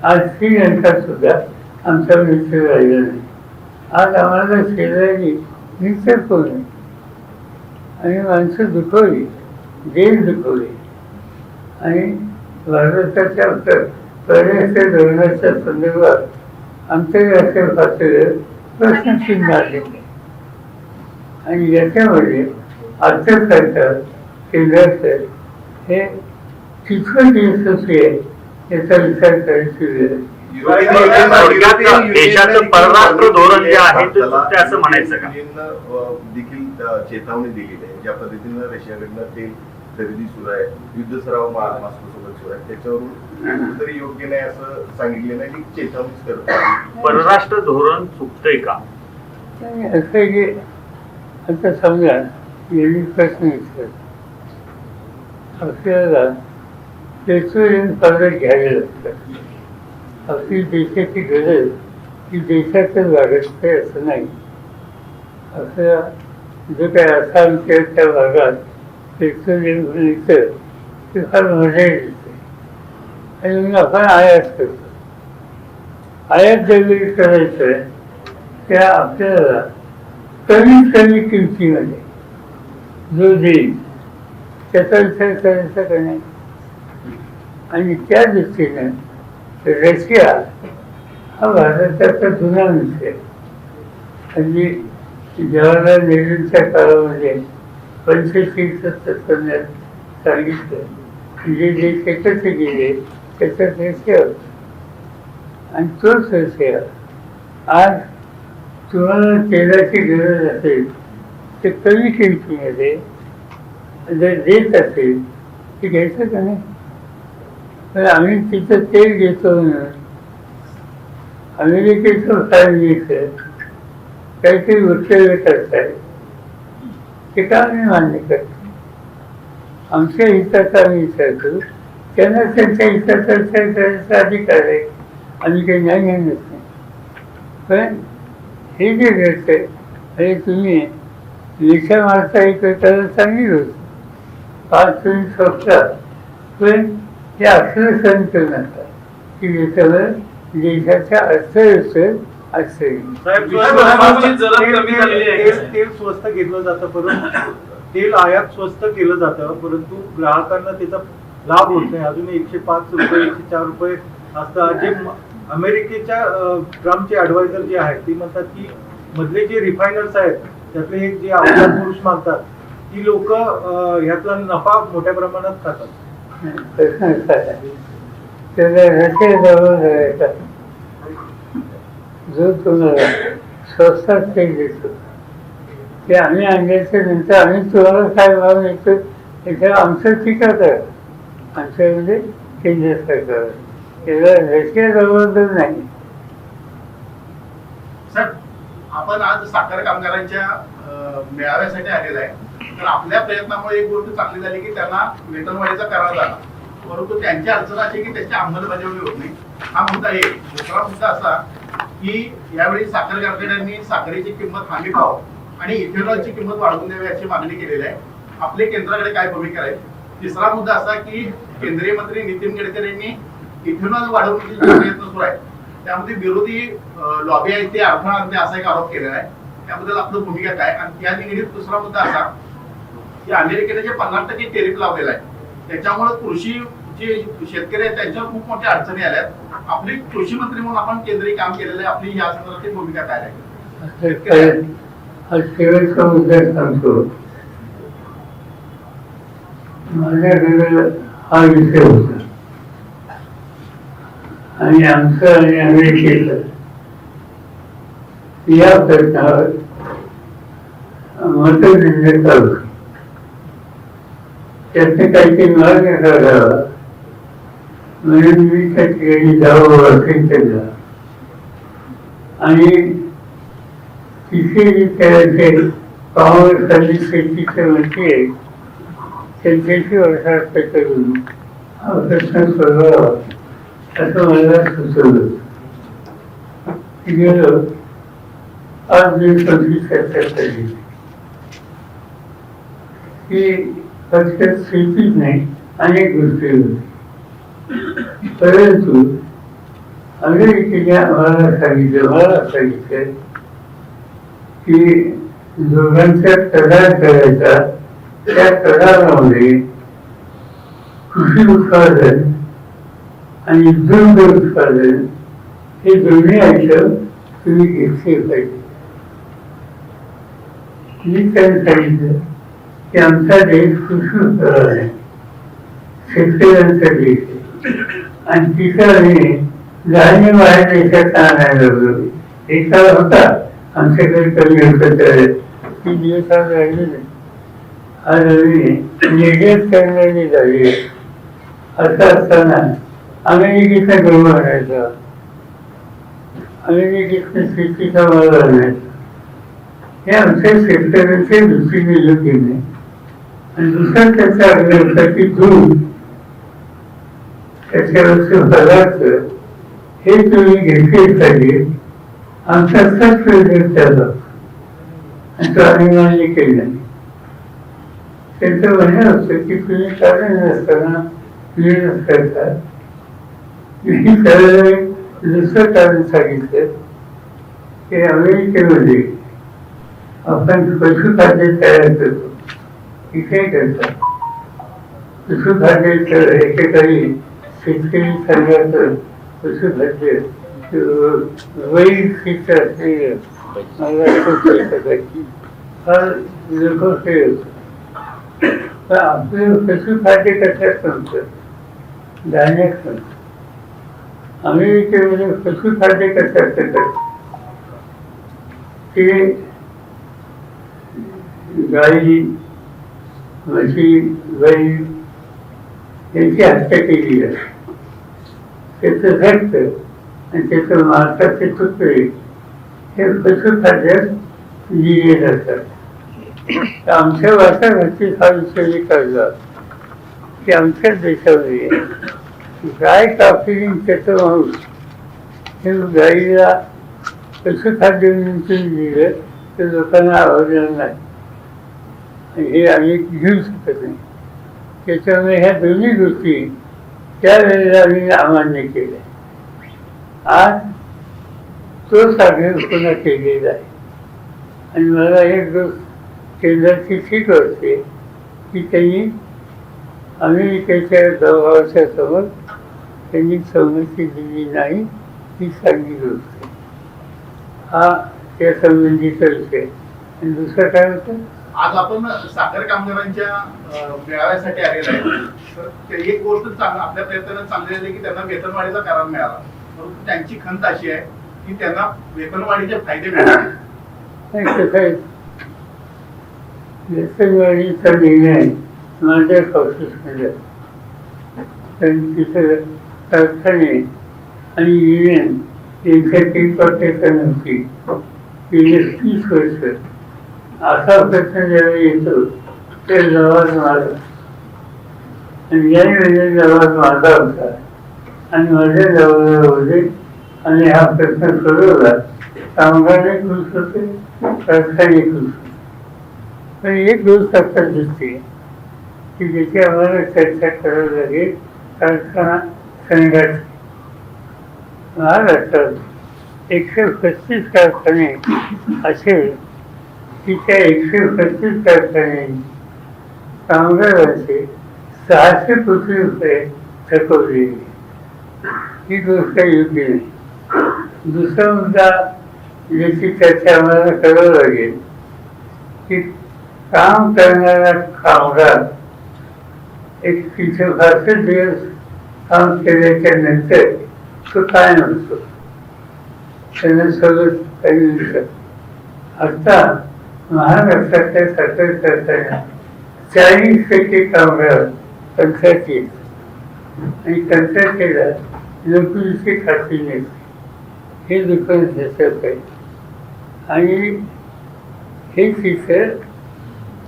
आज श्रीलंका सुद्धा आमचा मित्र राहिला नाही. आज आम्हाला शेजारी मित्र कोण आहे आणि माणसं दुखवली, देश दुखवले आणि भारताच्या परराष्ट्र धोरणाच्या संदर्भात आंतरराष्ट्रीय पातळीवर प्रश्नचिन्ह आले आणि याच्यामध्ये अर्थसरकार केंद्राचं हे कितपत यशस्वी आहे याचा विचार करायची वेळ आहे. थोडक्यात देशाचं परराष्ट्र धोरण जे आहे ते असं म्हणायचं का? देखील चेतावणी दिलेली आहे. ज्या पद्धतीनं रशियाकडनं तेल खरेदी सुरू आहे, युद्ध सराव मॉस्कोसोबत सुरू आहे, त्याच्यावरून तरी योग्य नाही असं सांगितले नाही की चेतावणीच करत. परराष्ट्र धोरण चुकतंय का? असं की आता समजा गेली प्रश्न विचार आपल्याला पेट्रोलियम पदार्थ घ्यावे लागतात. आपली देशाची गरज ही देशातच वाढत आहे असं नाही. आपल्या जो काय आसाम किंवा त्या भागात पेट्रोलियम मिळतं ते फार मजा येते आणि मग आपण आयात करतो. आयात ज्यावेळी करायचं त्या आपल्याला कमीत कमी किमतीमध्ये जो देईल त्याचा विचार करायचा का नाही. आणि त्या दृष्टीनं रशिया हा भारताचा जुना विषय. आणि जवाहरलाल नेहरूंच्या काळामध्ये पंचशीलचं तत्त्वज्ञान सांगितलं जे देश एकत्र गेले त्याच्यात रशिया होता आणि तोच रशिया आज तुम्हाला तेलाची गरज असेल तर कमी किमतीमध्ये जर देत असेल ते घ्यायचं का नाही. तर आम्ही तिथं तेल घेतो म्हणून अमेरिकेचं प्राईम मिनिस्टर काहीतरी वक्तव्य करताय ते का आम्ही मान्य करतो. आमच्या हिताचा आम्ही विचारतो, त्यांना त्यांच्या हिताचा विचार करायचा अधिकार आहे. आम्ही काही नाही म्हणत नाही. पण हे जे घडतंय अरे तुम्ही लेखा मारता एक त्याला चांगली होती 5 तुम्ही स्वतः पण हे असं सहन करू नका की ज्याच्यावर देशाच्या अर्थव्यवस्थेत असेल. तेल स्वस्त घेतलं जातं, परंतु तेल आयात स्वस्त केलं जातं, परंतु ग्राहकांना त्याचा लाभ होत नाही. अजून 105 रुपये 104 रुपये असतात. जे अमेरिकेच्या ट्रम्पचे ॲडवायझर जे आहेत ते म्हणतात की मधले जे रिफायनर्स आहेत त्यातले एक जे अवजात पुरुष मानतात ती लोक ह्यातला नफा मोठ्या प्रमाणात खातात. त्याला रशियाजवळ जो तुम्हाला स्वस्तात तेल देतो ते आम्ही आणल्याच्या नंतर आम्ही तुम्हाला काय भाव देतो त्याच्यावर आमचं टीका करा. आमच्यामध्ये केंद्र सरकार त्याला रशियाजवळ तर नाही. सर, आपण आज साखर कामगारांच्या मेळाव्यासाठी आलेला आहे. तर आपल्या प्रयत्नामुळे एक गोष्ट चांगली झाली की त्यांना वेतनवाढीचा करार झाला, परंतु त्यांची अडचण अशी की त्याची अंमलबजावणी होत नाही. हा मुद्दा आहे. दुसरा मुद्दा असा की यावेळी साखर कारखान्यांनी साखरेची किंमत हमी भाव आणि इथेनॉलची किंमत वाढवून द्यावी अशी मागणी केलेली आहे. आपले केंद्राकडे काय भूमिका आहे. तिसरा मुद्दा असा की केंद्रीय मंत्री नितीन गडकरी यांनी इथेनॉल वाढवण्याचे प्रयत्न सुरू आहे त्यामध्ये विरोधी लॉबी आहेत ते अडथळा आणते असा एक आरोप केलेला आहे. त्याबद्दल आपलं भूमिका काय? आणि त्या निगडीत दुसरा मुद्दा असा की अमेरिकेने जे 50% टेरिफ लावलेला आहे त्याच्यामुळे कृषी जे शेतकरी आहेत त्यांच्यावर खूप मोठ्या अडचणी आल्यात. आपली कृषी मंत्री म्हणून आपण केंद्रीय काम केलेलं आहे. आपली या संदर्भातली भूमिका काय आहे? हा शेवटचा मुद्दा सांगतो. माझ्याकडे हा विषय होता आणि आमचं आणि अमेरिकेचं या प्रश्नावर मतभेद चालू. त्याचे काहीतरी मार्ग काढावा म्हणून मी त्या ठिकाणी जावं वॉशिंग्टनला आणि तिथे जे काँग्रेस शेतीचे मंत्री आहेत त्यांच्याशी वर्षार्थ करून हा प्रश्न सोडवावा असं मला सुचवलं. गेलो 5 दिवसांची चर्चा केली की फक्त शेतीच नाही अनेक गोष्टी होती. परंतु अमेरिकेने मला सांगितलं की दोघांचा करार करायचा. त्या करारामध्ये कृषी उत्पादन आणि दुग्ध उत्पादन हे दोन्ही आयटम तुम्ही घेतले पाहिजे. मी त्यांनी सांगितलं की आमचा देश कृषी उत्पादन आहे, शेतकऱ्यांचा देश आहे आणि तिथं आम्ही धान्य बाहेर देशात आणायला लागलो. एक काळ होता आमच्याकडे कमी होतं 3 दिवसात राहिले नाही. आज आम्ही निर्यात करणारी झाली. असं असताना अमेरिकेचा गहू आणायचा, अमेरिकेतून शेतीचा माल आणायचा. हे आमच्या शेतकऱ्यांच्या दृष्टीने योग्य नाही. आणि दुसरा त्याचा आग्रह होता की दूध त्याच्यावरचे पदार्थ हे तुम्ही घेतले पाहिजे. आमचा सच त्याचा आणि तो आम्ही मान्य केला नाही. त्यांचं म्हणणं होतं की तुम्ही कारण नसताना निर्णय करता. मी त्याला दुसरं कारण सांगितलं की अमेरिकेमध्ये आपण पशुखाद्य तयार करतो. इथे करतात पशुखाद्याचं एकेकाळी शेतकरी सांगायचं पशुखाद्य वैर शिस्त असलेलं मला फार लोकप्रिय होतं. तर आपलं पशुखाद्य कशात संपतं? धान्यात संपतं. अमेरिकेमध्ये पशुखाद्य कशात करतात? ते गाई म्हशी बैल यांची हत्या केली जाते. त्याचं रक्त आणि त्याचं मांसाचे तुकडे हे पशुखाद्यात दिले जातात. तर आमच्या वाटाघाटीत हा विषय काढला की आमच्या देशामध्ये गाय कापली त्याचं मांस हे गाईला पशुखाद्य म्हणून दिलं तर लोकांना आवडलं नाही. हे आम्ही घेऊ शकत नाही. त्याच्यामुळे ह्या दोन्ही गोष्टी त्यावेळेला आम्ही अमान्य केल्या. आज तोच आग्रह पुन्हा केलेला आहे. आणि मला एक गोष्ट केंद्राची ठीक वाटते की त्यांनी अमेरिकेच्या दबावाच्या समोर त्यांनी संमती दिली नाही ही चांगली गोष्ट आहे. हा त्या संबंधीचा विषय. आणि दुसरं काय होतं? आज आपण साखर कामगारांच्या मेळाव्यासाठी आलेला आहे. तर एक गोष्ट आपल्या प्रयत्नाने चांगली झाली की त्यांना वेतनवाढीचा करार मिळाला. परंतु त्यांची खंत अशी आहे की त्यांना वेतनवाढीचे फायदे मिळाले. वेतनवाढीचा निर्णय माझ्या ऑफिसमध्ये तिथं कारखाने आणि युनियन यांच्यातील प्रत्येका नव्हती. गेले 30 वर्ष असा प्रश्न ज्यावेळी येतो ते जवळ माझा आणि ज्यावेळी जवळ माझा होता आणि माझ्या जवळमध्ये आणि हा प्रश्न सोडवला. कामगारही खुश होते, कारखाने खुश होते. पण एक गोष्ट आता दिसते की ज्याची आम्हाला चर्चा करावी लागेल कारखाना संघाची. महाराष्ट्रात 135 कारखाने असेल की त्या 135 कारखाने कामगारांचे 600 कोटी रुपये थकवले. ही गोष्ट योग्य नाही. दुसरा मुद्दा याची चर्चा आम्हाला करावं लागेल की काम करणारा कामगार एक तिथे फारसे दिवस काम केल्याच्या नंतर तो काय नसतो, त्यांना सगळं काही दिसत. आता महाराष्ट्रातल्या सरकारी कारखान्यात 40% कामगार कंत्राटी आणि कंत्राटीला नोकरीची खात्री नाही. हे दुकान दिसत आहे आणि हे चित्र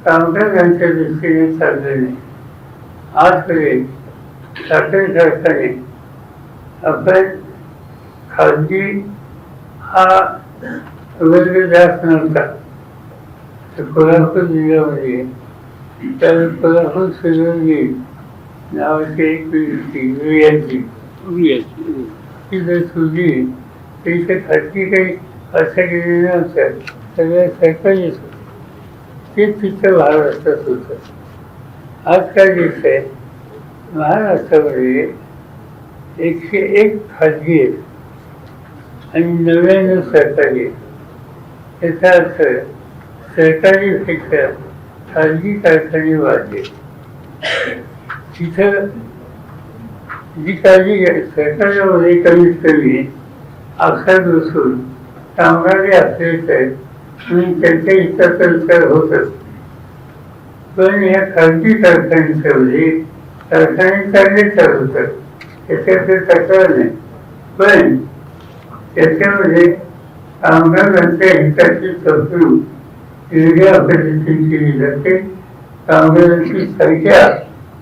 कामगारांच्या दृष्टीने चाललं नाही. आजपर्यंत साखर कारखाने आपण खाजगी हा वर्ग जास्त नव्हता. तर कोल्हापूर जिल्ह्यामध्ये तर कोल्हापूर सुरवली नावाची एक वियाची ती जर सुरली तरी त्या खाजगी काही असं गेलेलं नव्हतं, सगळ्या सरकारीच होतं. ते तिथं महाराष्ट्रात होतं. आज काय दिसत आहे, महाराष्ट्रामध्ये 101 खाजगी आहेत आणि 99 सरकारी आहेत. याचा अर्थ सरकारीपेक्षा खाजगी कारखाने वाढले. तिथं जी काळजी सरकारमध्ये कमीत कमी अक्षर बसून कामगारी असलेच आहेत म्हणून त्यांच्या हिताचा विचार होत असतो. पण या खाजगी कारखान्यांच्यामध्ये कारखाने चांगले चालवतात, त्याच्याकडे तक्रार नाही. पण त्याच्यामध्ये कामगारांच्या हिताची तरतूद वेगळ्या पद्धतीने केली जाते. कामगारांची संख्या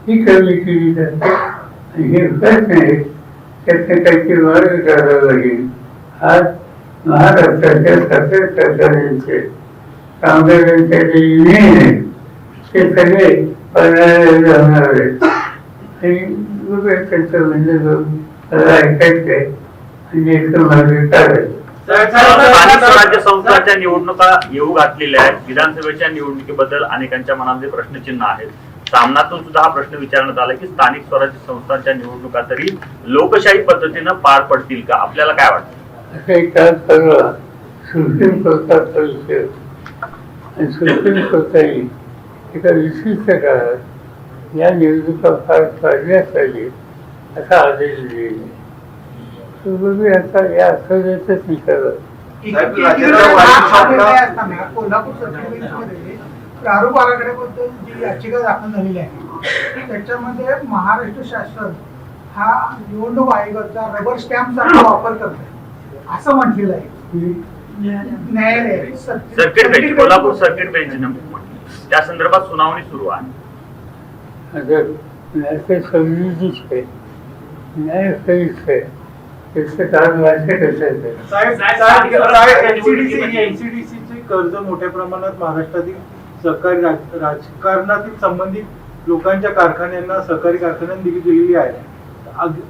ही कमी केली जाते आणि हे होत नाही. त्याचं काहीतरी मार्ग काढावा लागेल. आज महाराष्ट्राच्या साखर कारखान्यांचे कामगारांच्या जे युनियन आहेत ते सगळे पळणारे जाणार आहेत आणि त्यांचं म्हणणं ऐकायचं आहे आणि याचं मार्ग काढायचं. स्थानिक स्वराज्य संस्थांच्या निवडणुका येऊ घातलेल्या आहेत. विधानसभेच्या निवडणुकीबद्दल अनेकांच्या मनामध्ये प्रश्नचिन्ह आहेत. सामनातून सुद्धा हा प्रश्न विचारण्यात आला की स्थानिक स्वराज्य संस्थांच्या निवडणुका तरी लोकशाही पद्धतीनं पार पडतील का? आपल्याला काय वाटतं? असं एक काळ परवा सुप्रीम कोर्टाचा विषय आणि सुप्रीम कोर्टाने एका विशिष्ट काळात या निवडणुका पार पाडल्या पाहिजेत असा आदेश दिलेला. बघूया आता या आठवड्यातच निकाल. कोल्हापूर सरकारमध्ये प्रारूप आराखड्याबद्दल जी याचिका दाखल झालेली आहे त्याच्यामध्ये महाराष्ट्र शासन हा निवडणूक आयोगाचा रबर स्टॅम्प सारखा वापर करतोय असं म्हटलेलं आहे न्यायालय. सर्किट बेंच, कोल्हापूर सर्किट बेंचनं त्या संदर्भात सुनावणी सुरू आहे. सवलतीच आहे, न्याय कधीच आहे. एनसीडीसीचे कर्ज मोठ्या प्रमाणात महाराष्ट्रातील सहकारी राजकारणातील संबंधित लोकांच्या कारखान्यांना सहकारी कारखान्यांना दिली गेलेली आहे.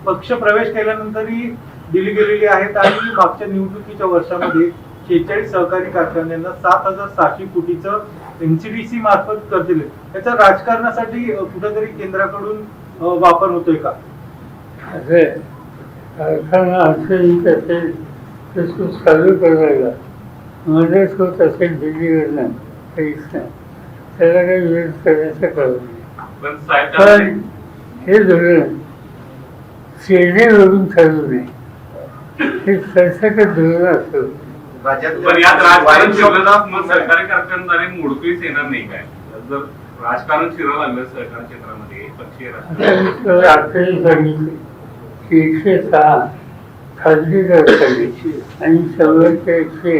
पक्ष प्रवेश केल्यानंतरही दिली गेलेली आहेत आणि मागच्या निवडणुकीच्या वर्षामध्ये 46 सहकारी कारखान्यांना 7,600 कोटीचं एनसीडीसी मार्फत कर्ज दिले. त्याचा राजकारणासाठी कुठेतरी केंद्राकडून वापर होतोय का? कारखाना असेल तसेल तसं चालू करायला मदत होत असेल दिल्लीवरनं काहीच नाही, त्याला काही विरोध करायचं कारण नाही. पण हे धोरण शेडीवरून चालू नये, हे सरसकट धोरण असतं. पण यात राजकारण शिरलं सरकारी कारखानदारी मोडकळीच येणार नाही काय? जर राजकारण शिरायला लागलं सहकार क्षेत्रामध्ये पक्षीय राजकारण सांगितले की 106 खाजगी कारखाने आणि 100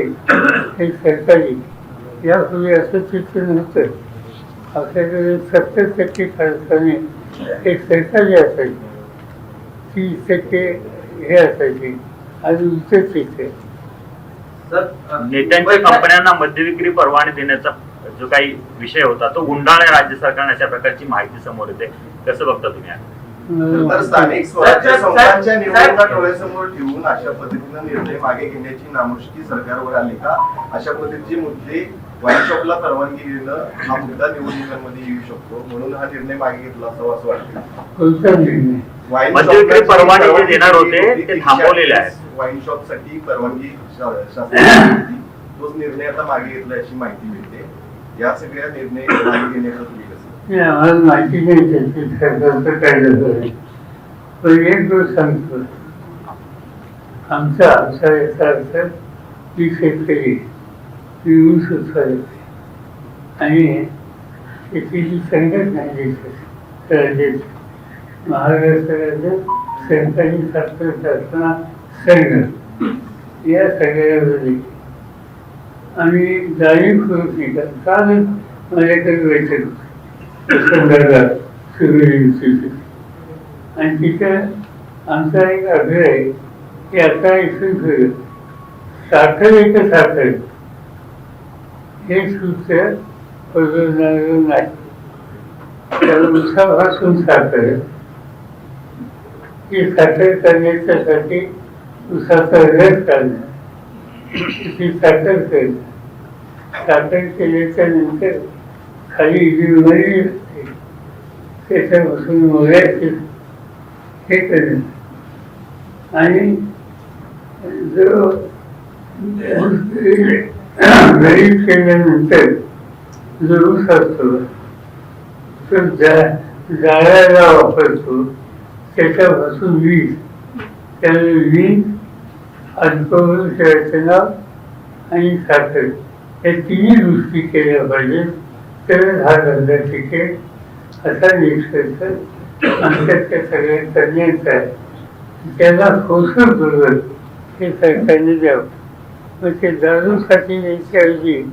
हे सरकारी. यापूर्वी असं चित्र नव्हतं. आपल्याकडे 70% कारखाने हे सरकारी असायचे, 30% हे असायचे आणि उच्च चित्र. नेत्यांच्या कंपन्यांना मद्यविक्री परवाने देण्याचा जो काही विषय होता तो गुंडाळणे राज्य सरकारने अशा प्रकारची माहिती समोर येते. कसं बघता तुम्ही? तर स्थानिक स्वराज्य संस्थांच्या निवडणुका डोळ्यासमोर ठेवून अशा पद्धतीनं निर्णय मागे घेण्याची नामुष्की सरकारवर आली का? अशा पद्धतीचे मुद्दे वाईन शॉपला परवानगी देणं हा मुद्दा निवडणुकांमध्ये येऊ शकतो, म्हणून हा निर्णय मागे घेतला असावा असं वाटतं. कोणता निर्णय? वाईन मध्यंतरी परवानगी जे देणार होते ते थांबवलेले आहेत. वाईन शॉप साठी परवानगी शासनाने दिली, तोच निर्णय आता मागे घेतला अशी माहिती मिळते. या सगळ्या निर्णय मागे घेण्याचा तुम्ही कसं? नाही, आम्हाला माहिती नाही त्याची सरकारचं काय झालं. पण एक गोष्ट सांगतो, आमचा याचा अर्थ की शेतकरी ऊस उत्पादक आणि शेतीची संघटना राज्याची महाराष्ट्र राज्य सरकारी साखर कारखाना संघ या सगळ्यामध्ये आम्ही जाणीवपूर्वक निघाल. काल माझ्याकडे बैठक संदर्भात सुरू आणि तिथं आमचा एक आग्रह आहे की आता इथून पुढे साखर एक साखर हे सूत्र बदलणारं नाही. त्याला उसापासून साखर ही साखर करण्याच्यासाठी उसाचा रस काढणं, ती साखर करणं, साखर केल्याच्या नंतर खाली विभागणी असते त्याच्यापासून मोगऱ्याचे हे करणं आणि जो गरीब केल्यानंतर जो ऊस असतो तो जाळायला वापरतो, त्याच्यापासून वीज, त्याला वीज, अल्पवृक्ष रचना आणि साखर या तिन्ही गोष्टी केल्या पाहिजेत, तर हा धंदा टिकेल असा निष्कर्ष आमच्या त्या सगळ्या तज्ञांचा आहे. त्याला खोसून बरोबर हे सरकारने द्यावं. मग ते दारूसाठी याच्याऐवजी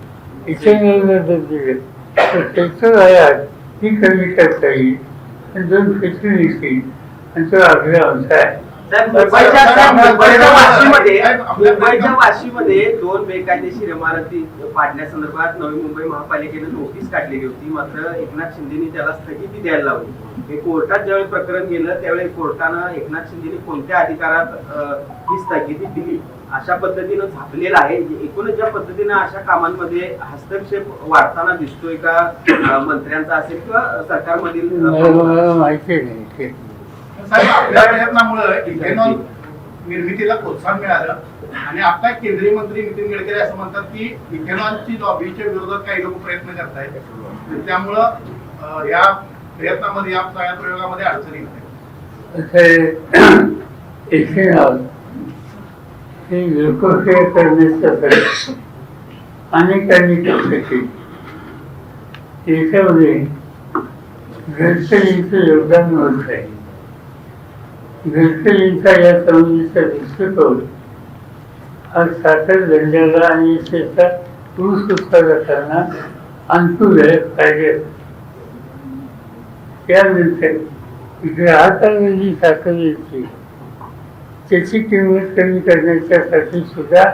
इथेनॉलला दिलं तर त्याचं आयात ही कमी करता येईल आणि दोन फेकून येतील आणि तो आग्रह आमचा आहे. मुंबईच्या वाशीमध्ये 2 बेकायदेशीर इमारती पाडण्यासंदर्भात नवी मुंबई महापालिकेने नोटीस काढलेली होती, मात्र एकनाथ शिंदेनी त्याला स्थगिती द्यायला लावली. हे कोर्टात ज्यावेळी प्रकरण गेलं त्यावेळी कोर्टानं एकनाथ शिंदेनी कोणत्या अधिकारात ही स्थगिती दिली अशा पद्धतीनं झापलेलं आहे. एकूणच ज्या पद्धतीनं अशा कामांमध्ये हस्तक्षेप वाढताना दिसतोय का मंत्र्यांचा असेल किंवा सरकारमधील माहिती नाही. साहेब, आपल्या प्रयत्नामुळे इथेनॉल निर्मितीला प्रोत्साहन मिळालं आणि आता केंद्रीय मंत्री नितीन गडकरी असं म्हणतात की इथेनॉलची लॉबीच्या विरोधात काही लोक प्रयत्न करतायत, त्यामुळं या प्रयत्नामध्ये या सगळ्या प्रयोगामध्ये अडचणी येते. इथेनॉल हे लोकप्रिय करण्यासाठी अनेकांनी केलं केली. याच्यामध्ये गडकरींचं योगदान मोठं आहे. गडकरींचा या संबंधीचा दृष्टिकोन हा साखर धंद्याला आणि विशेषतः ऊस उत्पादकांना अनुकूल आहे, पाहिजे. त्यानंतर ग्राहकांना जी साखर येते त्याची किंमत कमी करण्याच्यासाठी सुद्धा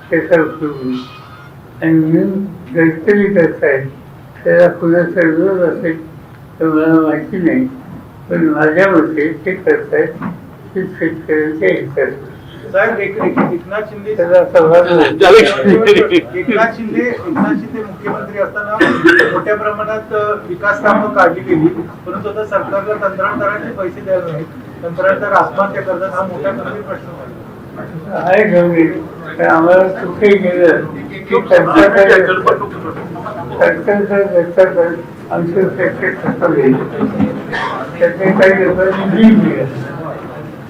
त्याचा उपयोग होईल. आणि म्हणून गडकरी करतायत त्याला कुणाचा विरोध असेल तर मला माहिती नाही, पण माझ्या मते ते करतायत ते शेतकऱ्यांच्या हिताचं. साहेब, एकनाथ शिंदे मुख्यमंत्री असताना मोठ्या प्रमाणात विकास कामं काढली गेली, परंतु आता सरकारला कंत्राटदारांचे पैसे द्यायला नाहीत, कंत्राटदार आत्महत्या करतात. हा मोठा गंभीर प्रश्न आहे गंभीर. पण आम्हाला कुठेही गेलं की सरकारचा आमचं सेक्टर कसं होईल त्याचे काही लोकांनी